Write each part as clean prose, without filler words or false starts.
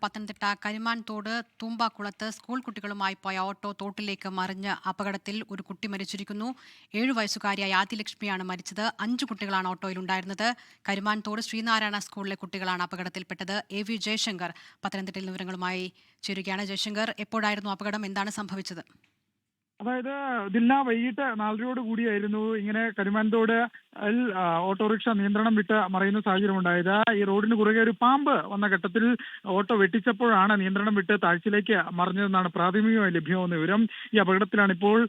Pathanamthitta Karimanthodu തൂമ്പാക്കുളത്ത് school കുട്ടികളുമായി പോയ auto തോട്ടിലേക്ക് മറിഞ്ഞ് അപകടത്തിൽ ഒരു കുട്ടി മരിച്ചിരിക്കുന്നു. 7 വയസ്സുകാരിയായ ആദിലക്ഷ്മിയാണ് മരിച്ചത്. 5 കുട്ടികളാണ് ഓട്ടോയിലുണ്ടായിരുന്നത്. കരിമാൻതോട് ശ്രീനാരായണ സ്കൂളിലെ കുട്ടികളാണ് അപകടത്തിൽപ്പെട്ടത്. AV ജയശങ്കർ പത്തനംതിട്ടയിൽ വിവരങ്ങളുമായി ചേരുകയാണ്. ജയശങ്കർ, എപ്പോഴായിരുന്നു അപകടം? എന്താണ് സംഭവിച്ചത്? അതായത് ദില്ല വൈകിട്ട് 4:30 കൂടിയായിരുന്നു ഇങ്ങനെ കരിമാൻതോട് ഓട്ടോറിക്ഷ നിയന്ത്രണം വിട്ട് മറയുന്ന സാഹചര്യം ഉണ്ടായത്. ഈ റോഡിന് കുറുകെ ഒരു പാമ്പ് വന്ന ഘട്ടത്തിൽ ഓട്ടോ വെട്ടിച്ചപ്പോഴാണ് നിയന്ത്രണം വിട്ട് താഴ്ചയിലേക്ക് മറിഞ്ഞതെന്നാണ് പ്രാഥമികമായി ലഭ്യമാകുന്ന വിവരം. ഈ അപകടത്തിലാണ് ഇപ്പോൾ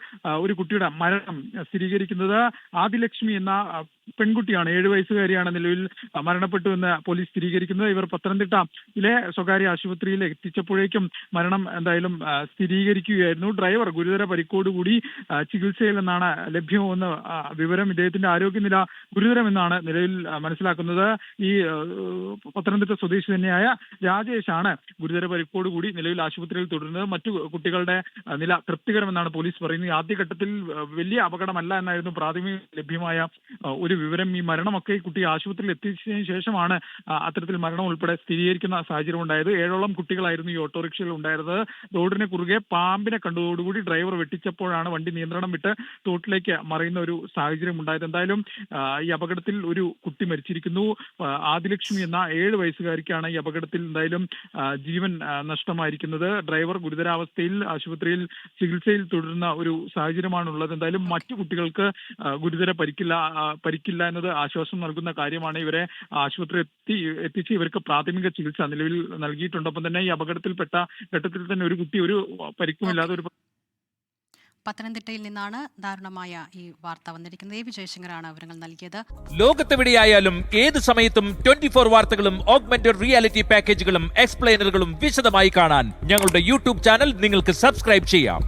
ഒരു കുട്ടിയുടെ മരണം സ്ഥിരീകരിക്കുന്നത്. ആദിലക്ഷ്മി എന്ന പെൺകുട്ടിയാണ്, 7 വയസ്സുകാരിയാണ് നിലവിൽ മരണപ്പെട്ടു എന്ന് പോലീസ് സ്ഥിരീകരിക്കുന്നത്. ഇവർ പത്തനംതിട്ടയിലെ സ്വകാര്യ ആശുപത്രിയിൽ എത്തിച്ചപ്പോഴേക്കും മരണം എന്തായാലും സ്ഥിരീകരിക്കുകയായിരുന്നു. ഡ്രൈവർ ഗുരുതര പരിക്കോടുകൂടി ചികിത്സയിലെന്നാണ് ലഭ്യമാകുന്ന വിവരം. ഇദ്ദേഹത്തിന്റെ ആരോഗ്യനില ഗുരുതരമെന്നാണ് നിലവിൽ മനസ്സിലാക്കുന്നത്. ഈ പത്തനംതിട്ട സ്വദേശി തന്നെയായ രാജേഷാണ് ഗുരുതര പരിക്കോടുകൂടി നിലവിൽ ആശുപത്രിയിൽ തുടരുന്നത്. മറ്റു കുട്ടികളുടെ നില തൃപ്തികരമെന്നാണ് പോലീസ് പറയുന്നത്. ആദ്യഘട്ടത്തിൽ വലിയ അപകടമല്ല എന്നായിരുന്നു പ്രാഥമിക ലഭ്യമായ ഒരു വിവരം. ഈ മരണമൊക്കെ ഈ കുട്ടി ആശുപത്രിയിൽ എത്തിച്ചതിന് ശേഷമാണ് അത്തരത്തിൽ മരണം ഉൾപ്പെടെ സ്ഥിരീകരിക്കുന്ന സാഹചര്യം ഉണ്ടായത്. 7ഓളം കുട്ടികളായിരുന്നു ഈ ഓട്ടോറിക്ഷയിൽ ഉണ്ടായിരുന്നത്. റോഡിന് കുറുകെ പാമ്പിനെ കണ്ടതോടുകൂടി ഡ്രൈവർ വെട്ടിച്ചപ്പോഴാണ് വണ്ടി നിയന്ത്രണം വിട്ട് തോട്ടിലേക്ക് മറയുന്ന ഒരു സാഹചര്യം ഉണ്ടായത്. എന്തായാലും ഈ അപകടത്തിൽ ഒരു കുട്ടി മരിച്ചിരിക്കുന്നു. ആദിലക്ഷ്മി എന്ന 7 വയസ്സുകാരിക്കാണ് ഈ അപകടത്തിൽ എന്തായാലും ജീവൻ നഷ്ടമായിരിക്കുന്നത്. ഡ്രൈവർ ഗുരുതരാവസ്ഥയിൽ ആശുപത്രിയിൽ ചികിത്സയിൽ തുടരുന്ന ഒരു സാഹചര്യമാണുള്ളത്. എന്തായാലും മറ്റു കുട്ടികൾക്ക് ഗുരുതര പരിക്കില്ല എന്നത് ആശ്വാസം നൽകുന്ന കാര്യമാണ്. ഇവരെ ആശുപത്രി എത്തിച്ച് ഇവർക്ക് പ്രാഥമിക ചികിത്സ നിലവിൽ നൽകിയിട്ടുണ്ട്. ഒപ്പം തന്നെ ഈ അപകടത്തിൽപ്പെട്ട ഘട്ടത്തിൽ തന്നെ ഒരു കുട്ടി ഒരു പരിക്കുമില്ലാതെ ഒരു പത്തനംതിട്ടയിൽ നിന്നാണ് ദാരുണമായ ഈ വാർത്ത വന്നിരിക്കുന്നത്. AV ജയശങ്കറാണ് വിവരങ്ങൾ നൽകിയത്. ലോകത്തെവിടെയായാലും ഏത് സമയത്തും 24 വാർത്തകളും ഓഗ്മെന്റഡ് റിയാലിറ്റി പാക്കേജുകളും എക്സ്പ്ലെയിനറുകളും വിശദമായി കാണാൻ ഞങ്ങളുടെ YouTube ചാനൽ നിങ്ങൾക്ക് സബ്സ്ക്രൈബ് ചെയ്യാം.